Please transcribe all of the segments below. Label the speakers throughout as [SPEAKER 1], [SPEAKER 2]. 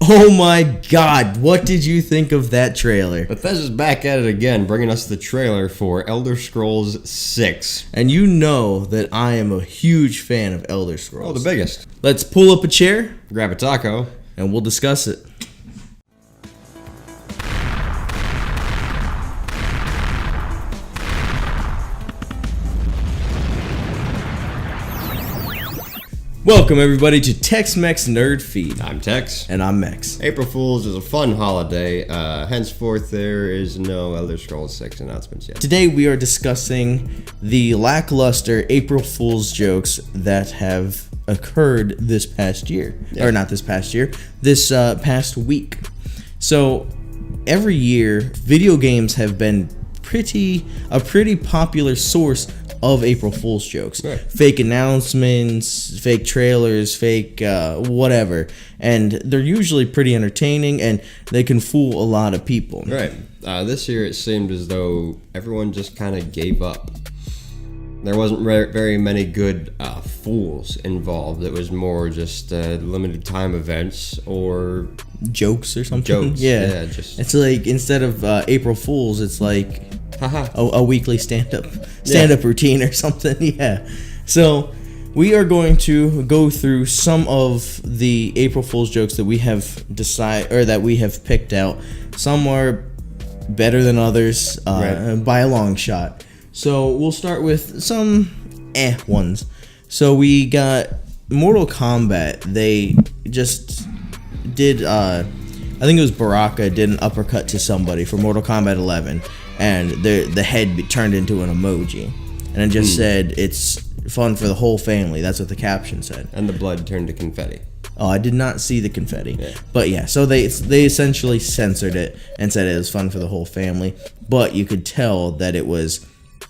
[SPEAKER 1] Oh my God, what did you think of that trailer?
[SPEAKER 2] Bethesda's back at it again, bringing us the trailer for Elder Scrolls 6.
[SPEAKER 1] And you know that I am a huge fan of Elder Scrolls.
[SPEAKER 2] Oh, the biggest.
[SPEAKER 1] Let's pull up a chair,
[SPEAKER 2] Grab a taco,
[SPEAKER 1] and we'll discuss it. Welcome everybody to Tex-Mex Nerd Feed.
[SPEAKER 2] I'm Tex.
[SPEAKER 1] And I'm Mex.
[SPEAKER 2] April Fool's is a fun holiday. Henceforth, there is no Elder Scrolls 6 announcements yet.
[SPEAKER 1] Today we are discussing the lackluster April Fool's jokes that have occurred this past year.
[SPEAKER 2] Yeah.
[SPEAKER 1] Or not this past year, this past week. So every year, video games have been a pretty popular source of April Fool's jokes.
[SPEAKER 2] Right.
[SPEAKER 1] Fake announcements, fake trailers, fake whatever. And they're usually pretty entertaining and they can fool a lot of people.
[SPEAKER 2] Right. This year it seemed as though everyone just kind of gave up. There wasn't very many good fools involved. It was more just limited time events or
[SPEAKER 1] jokes or something.
[SPEAKER 2] Jokes.
[SPEAKER 1] Yeah.
[SPEAKER 2] Just
[SPEAKER 1] it's like instead of April Fool's, it's like a weekly stand-up routine or something. Yeah. So we are going to go through some of the April Fool's jokes that we have that we have picked out. Some are better than others by a long shot. So we'll start with some ones. So we got Mortal Kombat. They just did, I think it was Baraka did an uppercut to somebody for Mortal Kombat 11, and the head turned into an emoji, and it just said, "It's fun for the whole family." That's what the caption said.
[SPEAKER 2] And the blood turned to confetti.
[SPEAKER 1] Oh, I did not see the confetti.
[SPEAKER 2] Yeah.
[SPEAKER 1] But yeah, so they essentially censored it and said it was fun for the whole family, but you could tell that it was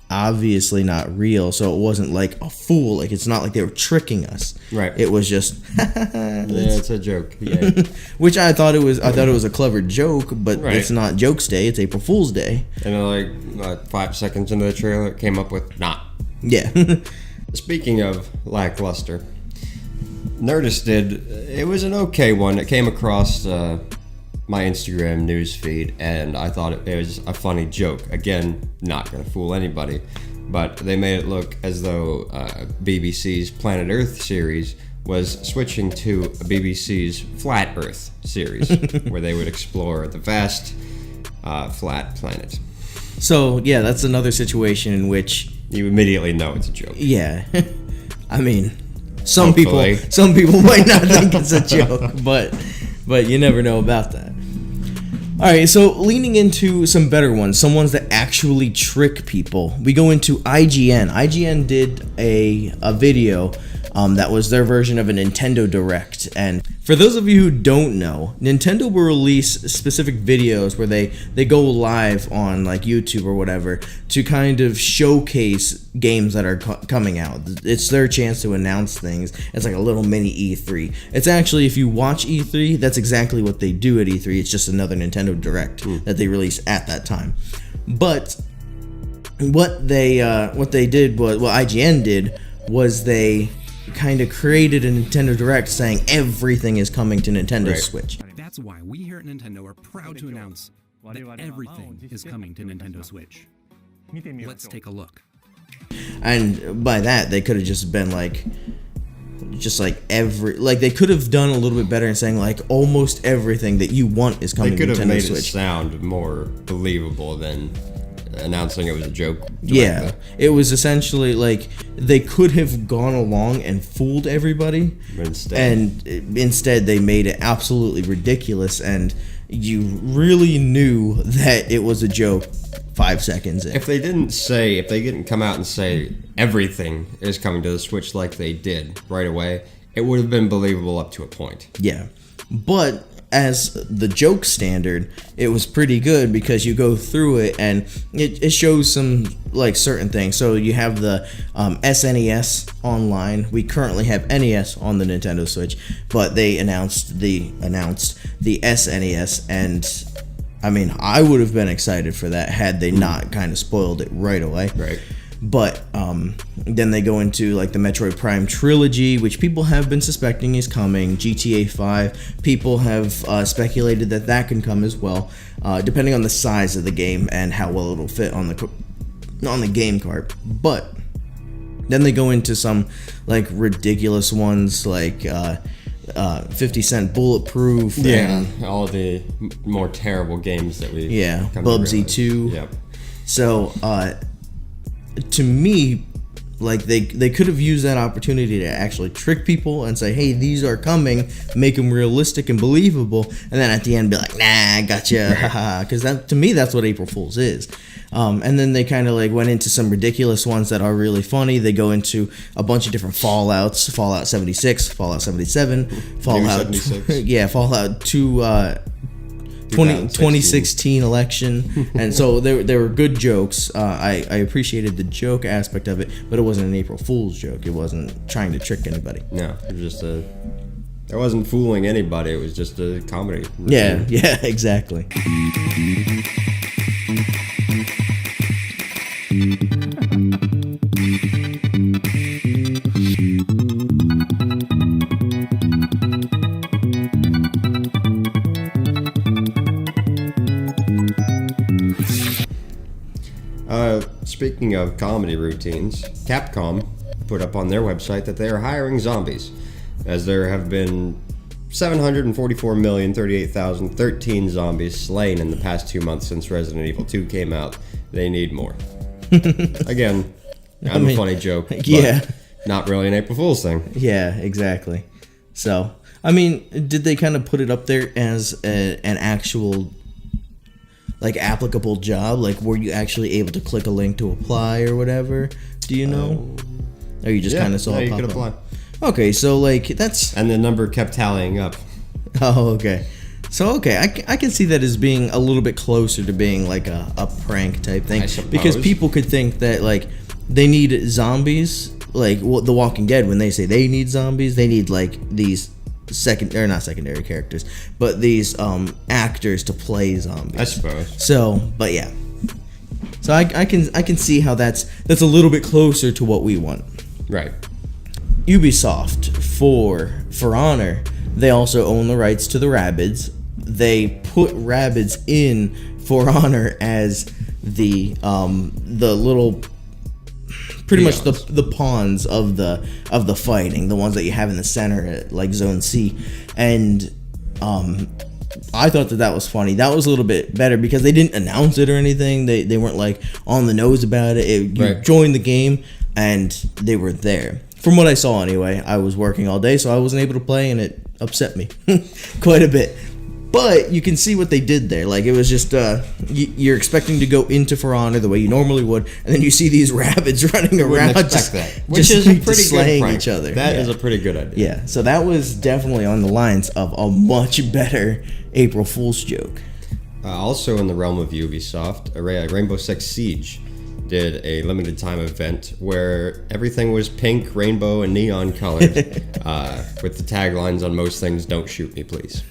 [SPEAKER 1] obviously not real, so it wasn't like a fool. Like, it's not like they were tricking us.
[SPEAKER 2] Right.
[SPEAKER 1] It was just
[SPEAKER 2] yeah, it's a joke. Yeah.
[SPEAKER 1] Which I thought it was a clever joke, but
[SPEAKER 2] Right.
[SPEAKER 1] It's not Jokes Day, it's April Fool's Day.
[SPEAKER 2] And then, like 5 seconds into the trailer, it came up with not.
[SPEAKER 1] Yeah.
[SPEAKER 2] Speaking of lackluster, Nerdist it was an okay one. It came across my Instagram news feed, and I thought it was a funny joke. Again, not gonna fool anybody, but they made it look as though BBC's Planet Earth series was switching to BBC's Flat Earth series, where they would explore the vast flat planet.
[SPEAKER 1] So yeah, that's another situation in which
[SPEAKER 2] You immediately know it's a joke.
[SPEAKER 1] yeah. I mean, some
[SPEAKER 2] Hopefully.
[SPEAKER 1] people might not think it's a joke, but you never know about that. All right, so leaning into some better ones, some ones that actually trick people. We go into IGN. IGN did a video that was their version of a Nintendo Direct. And for those of you who don't know, Nintendo will release specific videos where they go live on like YouTube or whatever to kind of showcase games that are coming out. It's their chance to announce things. It's like a little mini E3. It's actually, if you watch E3, that's exactly what they do at E3. It's just another Nintendo Direct that they release at that time. But what they did was, what IGN did was they kind of created a Nintendo Direct saying everything is coming to Nintendo Switch.
[SPEAKER 3] That's why we here at Nintendo are proud to announce that everything is coming to Nintendo Switch. Let's take a look.
[SPEAKER 1] And by that, they could have just been like, they could have done a little bit better in saying like almost everything that you want is coming to Nintendo Switch.
[SPEAKER 2] They could have made it sound more believable than announcing it was a joke directly.
[SPEAKER 1] Yeah, it was essentially like they could have gone along and fooled everybody, and instead they made it absolutely ridiculous, and you really knew that it was a joke 5 seconds in.
[SPEAKER 2] If they didn't come out and say everything is coming to the Switch like they did right away, it would have been believable up to a point.
[SPEAKER 1] Yeah, but as the joke standard, it was pretty good because you go through it and it shows some like certain things. So you have the SNES online. We currently have NES on the Nintendo Switch, but they announced the SNES, and I mean, I would have been excited for that had they not kind of spoiled it right away.
[SPEAKER 2] Right.
[SPEAKER 1] But then they go into like the Metroid Prime trilogy, which people have been suspecting is coming. GTA 5, people have speculated that can come as well, depending on the size of the game and how well it'll fit on the game cart. But then they go into some like ridiculous ones like 50 Cent Bulletproof.
[SPEAKER 2] And all the more terrible games that we
[SPEAKER 1] Bubsy 2.
[SPEAKER 2] Yep.
[SPEAKER 1] So to me, like they could have used that opportunity to actually trick people and say, hey, these are coming, make them realistic and believable, and then at the end be like, nah, gotcha, because that, to me, that's what April Fool's is. And then they kind of like went into some ridiculous ones that are really funny. They go into a bunch of different Fallouts, Fallout 76, Fallout 77, Fallout
[SPEAKER 2] 76.
[SPEAKER 1] Fallout 2, 2016 election. And so there were good jokes. I appreciated the joke aspect of it, but it wasn't an April Fool's joke. It wasn't trying to trick anybody.
[SPEAKER 2] No, it was just it wasn't fooling anybody. It was just a comedy.
[SPEAKER 1] Yeah, exactly.
[SPEAKER 2] Speaking of comedy routines, Capcom put up on their website that they are hiring zombies, as there have been 744,038,013 zombies slain in the past 2 months since Resident Evil 2 came out. They need more. Again, a funny joke, but not really an April Fool's thing.
[SPEAKER 1] Yeah, exactly. So, I mean, did they kind of put it up there as an actual, like, applicable job? Like, were you actually able to click a link to apply or whatever? Do you know? Or you just kind of saw it pop
[SPEAKER 2] you could
[SPEAKER 1] up?
[SPEAKER 2] apply.
[SPEAKER 1] Okay, so, like, that's...
[SPEAKER 2] And the number kept tallying up.
[SPEAKER 1] Oh, okay. So, okay, I can see that as being a little bit closer to being, like, a prank type thing.
[SPEAKER 2] I suppose.
[SPEAKER 1] Because people could think that, like, they need zombies. Like, The Walking Dead, when they say they need zombies, they need, like, these... not secondary characters, but these actors to play zombies,
[SPEAKER 2] I suppose.
[SPEAKER 1] So, but yeah, so I can see how that's a little bit closer to what we want.
[SPEAKER 2] Right.
[SPEAKER 1] Ubisoft For Honor, they also own the rights to the Rabbids. They put Rabbids in For Honor as the little, pretty much the pawns of the fighting, the ones that you have in the center at like Zone C. And I thought that was funny. That was a little bit better because they didn't announce it or anything. They weren't like on the nose about it. You joined the game and they were there. From what I saw anyway, I was working all day, so I wasn't able to play, and it upset me quite a bit. But you can see what they did there. Like, it was just, you're expecting to go into For Honor the way you normally would, and then you see these rabbits running around just,
[SPEAKER 2] which is a pretty
[SPEAKER 1] slaying
[SPEAKER 2] good prank.
[SPEAKER 1] each other.
[SPEAKER 2] That is a pretty good idea.
[SPEAKER 1] Yeah, so that was definitely on the lines of a much better April Fool's joke.
[SPEAKER 2] Also in the realm of Ubisoft, Rainbow Six Siege did a limited time event where everything was pink, rainbow, and neon colored, with the taglines on most things, "Don't shoot me, please."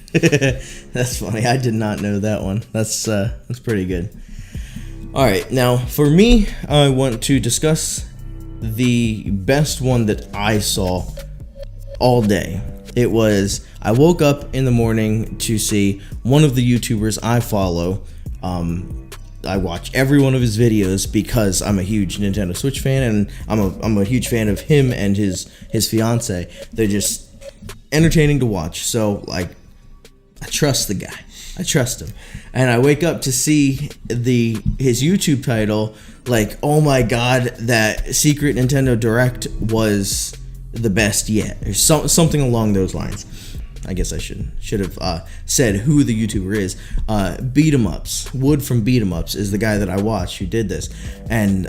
[SPEAKER 1] That's funny. I did not know that one. That's pretty good. All right, now for me, I want to discuss the best one that I saw all day. It was, I woke up in the morning to see one of the YouTubers I follow. I watch every one of his videos because I'm a huge Nintendo Switch fan, and I'm a huge fan of him and his fiance. They're just entertaining to watch. So, like, I trust the guy. I trust him. And I wake up to see his YouTube title, like, oh my god, that secret Nintendo Direct was the best yet, or something along those lines. I guess I should have said who the YouTuber is. Beat 'em Ups. Wood from Beat 'em Ups is the guy that I watch who did this. And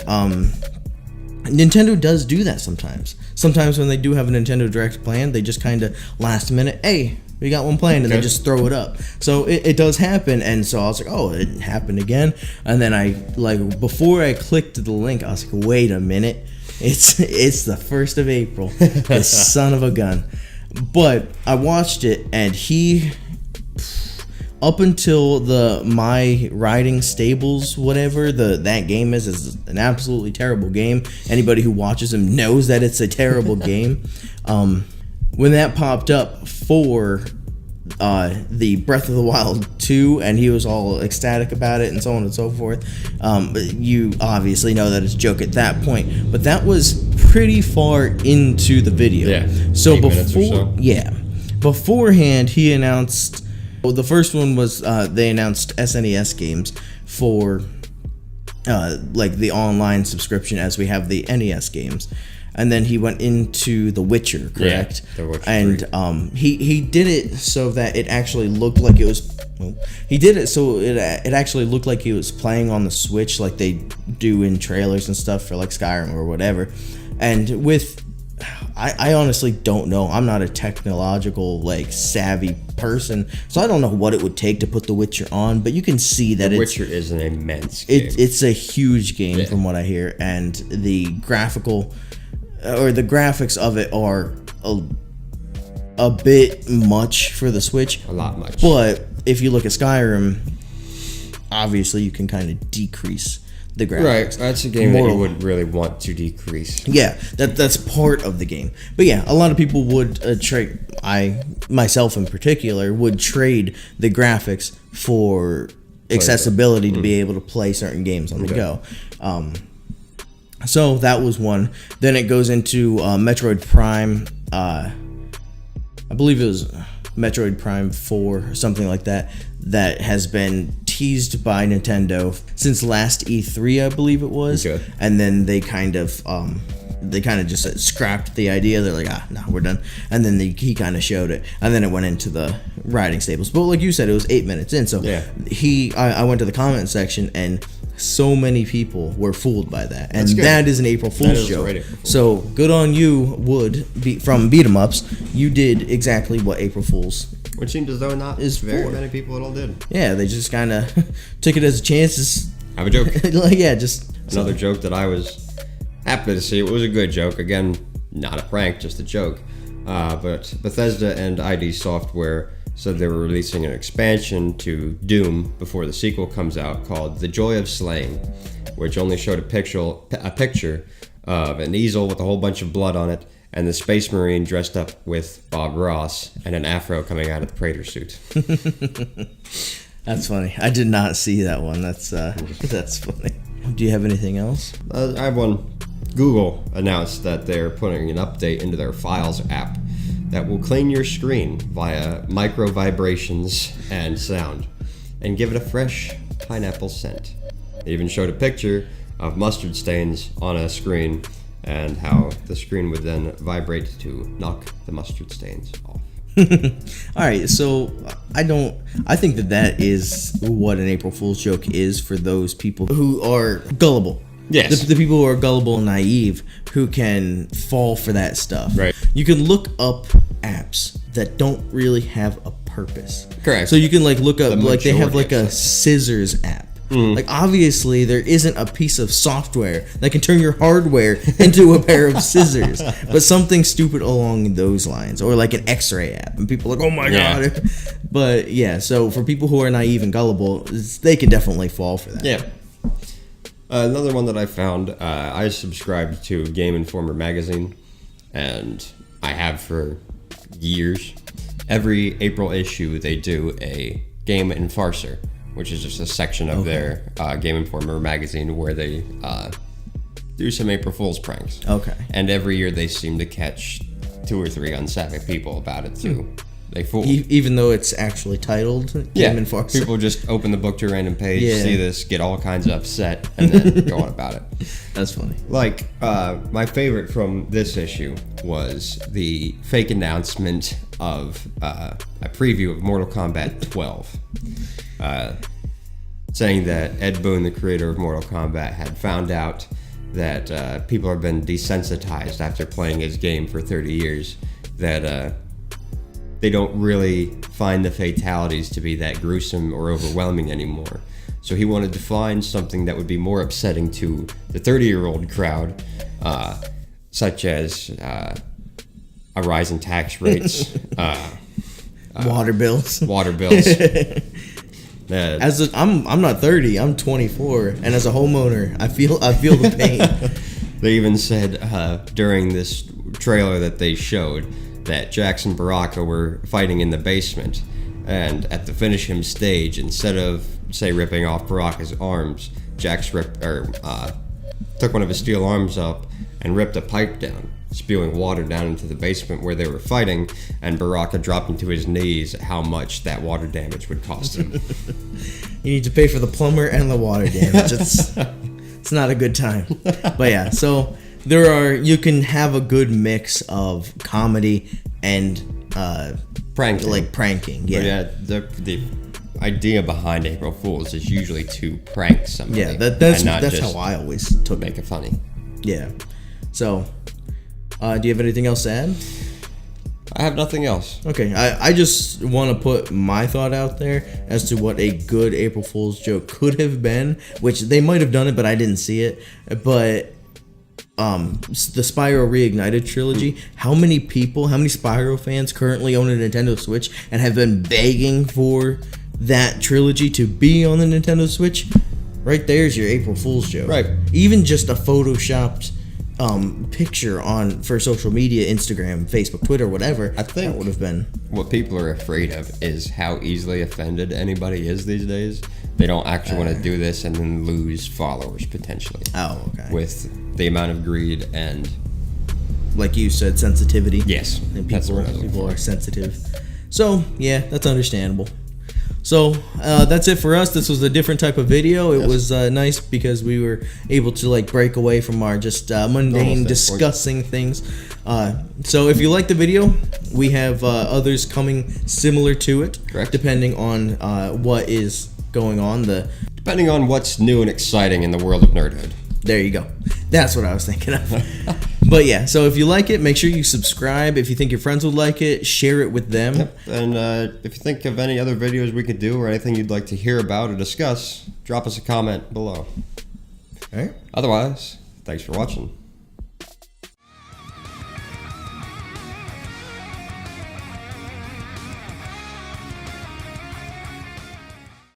[SPEAKER 1] Nintendo does do that sometimes. Sometimes when they do have a Nintendo Direct planned, they just kind of last minute, hey, we got one planned, and they just throw it up. So it does happen, and so I was like, oh, it happened again. And then before I clicked the link, I was like, wait a minute. It's the 1st of April. The son of a gun. But I watched it, and he up until the My Riding Stables, whatever that game is an absolutely terrible game. Anybody who watches him knows that it's a terrible game. When that popped up for the Breath of the Wild 2, and he was all ecstatic about it and so on and so forth, you obviously know that it's a joke at that point, but that was pretty far into the video.
[SPEAKER 2] Yeah,
[SPEAKER 1] so
[SPEAKER 2] 8 minutes or so.
[SPEAKER 1] Beforehand he announced, the first one was they announced SNES games for like the online subscription as we have the NES games. And then he went into The Witcher, correct?
[SPEAKER 2] Yeah, The Witcher 3.
[SPEAKER 1] And he did it so that it actually looked like it was. Well, he did it so it actually looked like he was playing on the Switch, like they do in trailers and stuff for like Skyrim or whatever. And with, I honestly don't know. I'm not a technological like savvy person, so I don't know what it would take to put The Witcher on. But you can see that
[SPEAKER 2] The Witcher is an immense game.
[SPEAKER 1] It's a huge game from what I hear, and the graphics of it are a bit much for the Switch.
[SPEAKER 2] A lot much.
[SPEAKER 1] But if you look at Skyrim, obviously you can kind of decrease the graphics.
[SPEAKER 2] Right, that's a game that you would really want to decrease.
[SPEAKER 1] Yeah, that's part of the game. But yeah, a lot of people would trade. I myself in particular would trade the graphics for accessibility to be able to play certain games on the go. So that was one. Then it goes into Metroid Prime. I believe it was Metroid Prime 4 or something like that. That has been teased by Nintendo since last E3, I believe it was.
[SPEAKER 2] Okay.
[SPEAKER 1] And then they kind of just scrapped the idea. They're like, no, we're done. And then he kind of showed it, and then it went into the riding stables. But like you said, it was 8 minutes in. So
[SPEAKER 2] yeah.
[SPEAKER 1] I went to the comment section, and so many people were fooled by that, and that is an April Fool's joke. So good on you, Wood, from Beat 'em Ups. You did exactly what April Fool's,
[SPEAKER 2] which seemed as though not
[SPEAKER 1] is
[SPEAKER 2] very many people at all did.
[SPEAKER 1] Yeah, they just kind of took it as a chance.
[SPEAKER 2] Have a joke.
[SPEAKER 1] Like, yeah, just
[SPEAKER 2] another joke that I was happy to see. It was a good joke. Again, not a prank, just a joke. But Bethesda and ID Software said they were releasing an expansion to Doom before the sequel comes out called The Joy of Slaying, which only showed a picture of an easel with a whole bunch of blood on it and the Space Marine dressed up with Bob Ross and an afro coming out of the Praetor suit.
[SPEAKER 1] That's funny. I did not see that one. That's funny. Do you have anything else?
[SPEAKER 2] I have one. Google announced that they're putting an update into their Files app that will clean your screen via micro vibrations and sound and give it a fresh pineapple scent. They even showed a picture of mustard stains on a screen and how the screen would then vibrate to knock the mustard stains off.
[SPEAKER 1] Alright, so I think that is what an April Fool's joke is for those people who are gullible.
[SPEAKER 2] Yes.
[SPEAKER 1] The people who are gullible and naive who can fall for that stuff.
[SPEAKER 2] Right.
[SPEAKER 1] You can look up apps that don't really have a purpose.
[SPEAKER 2] Correct.
[SPEAKER 1] So you can like look up, like they have like a scissors app. Like obviously there isn't a piece of software that can turn your hardware into a pair of scissors, but something stupid along those lines, or like an X-ray app, and people are like, oh my god. But yeah, so for people who are naive and gullible, they can definitely fall for that.
[SPEAKER 2] Yeah. Another one that I found, I subscribed to Game Informer magazine, and I have for years. Every April issue, they do a Game Enforcer, which is just a section of their Game Informer magazine where they do some April Fool's pranks.
[SPEAKER 1] Okay.
[SPEAKER 2] And every year they seem to catch 2 or 3 unsavvy people about it too. They fool.
[SPEAKER 1] Even though it's actually titled Game Enforcer.
[SPEAKER 2] People just open the book to a random page, see this, get all kinds of upset, and then go on about it.
[SPEAKER 1] That's funny.
[SPEAKER 2] Like, my favorite from this issue was the fake announcement of a preview of Mortal Kombat 12. Saying that Ed Boon, the creator of Mortal Kombat, had found out that people have been desensitized after playing his game for 30 years, that they don't really find the fatalities to be that gruesome or overwhelming anymore. So he wanted to find something that would be more upsetting to the 30-year-old crowd, such as a rise in tax rates,
[SPEAKER 1] water bills.
[SPEAKER 2] Yeah.
[SPEAKER 1] I'm not 30. I'm 24, and as a homeowner, I feel the pain.
[SPEAKER 2] They even said during this trailer that they showed that Jax and Baraka were fighting in the basement, and at the finish him stage, instead of say ripping off Baraka's arms, Jax took one of his steel arms up and ripped a pipe down, spewing water down into the basement where they were fighting, and Baraka dropping to his knees at how much that water damage would cost him.
[SPEAKER 1] You need to pay for the plumber and the water damage. It's not a good time. But yeah, so you can have a good mix of comedy and
[SPEAKER 2] Pranking.
[SPEAKER 1] like pranking. Yeah.
[SPEAKER 2] But yeah, the idea behind April Fools is usually to prank somebody.
[SPEAKER 1] Yeah, that's
[SPEAKER 2] just
[SPEAKER 1] how I always took
[SPEAKER 2] make it funny.
[SPEAKER 1] Yeah. So, do you have anything else to add?
[SPEAKER 2] I have nothing else.
[SPEAKER 1] Okay, I just want to put my thought out there as to what a good April Fool's joke could have been, which they might have done it, but I didn't see it. But the Spyro Reignited trilogy, how many Spyro fans currently own a Nintendo Switch and have been begging for that trilogy to be on the Nintendo Switch? Right there's your April Fool's joke.
[SPEAKER 2] Right.
[SPEAKER 1] Even just a photoshopped picture for social media, Instagram, Facebook, Twitter, whatever.
[SPEAKER 2] I think
[SPEAKER 1] that would have been
[SPEAKER 2] what people are afraid of is how easily offended anybody is these days. They don't actually want to do this and then lose followers potentially.
[SPEAKER 1] Oh, okay.
[SPEAKER 2] With the amount of greed and,
[SPEAKER 1] like you said, sensitivity.
[SPEAKER 2] yes,
[SPEAKER 1] And
[SPEAKER 2] that's the word I was
[SPEAKER 1] people
[SPEAKER 2] looking
[SPEAKER 1] are sensitive. So yeah, that's understandable. So that's it for us. This was a different type of video. It was nice because we were able to like break away from our just mundane discussing things. So if you like the video, we have others coming similar to it.
[SPEAKER 2] Correct.
[SPEAKER 1] Depending on what is going on.
[SPEAKER 2] Depending on what's new and exciting in the world of nerdhood.
[SPEAKER 1] There you go. That's what I was thinking of. But yeah, so if you like it, make sure you subscribe. If you think your friends would like it, share it with them.
[SPEAKER 2] Yep. And if you think of any other videos we could do or anything you'd like to hear about or discuss, drop us a comment below.
[SPEAKER 1] All right.
[SPEAKER 2] Otherwise, thanks for watching.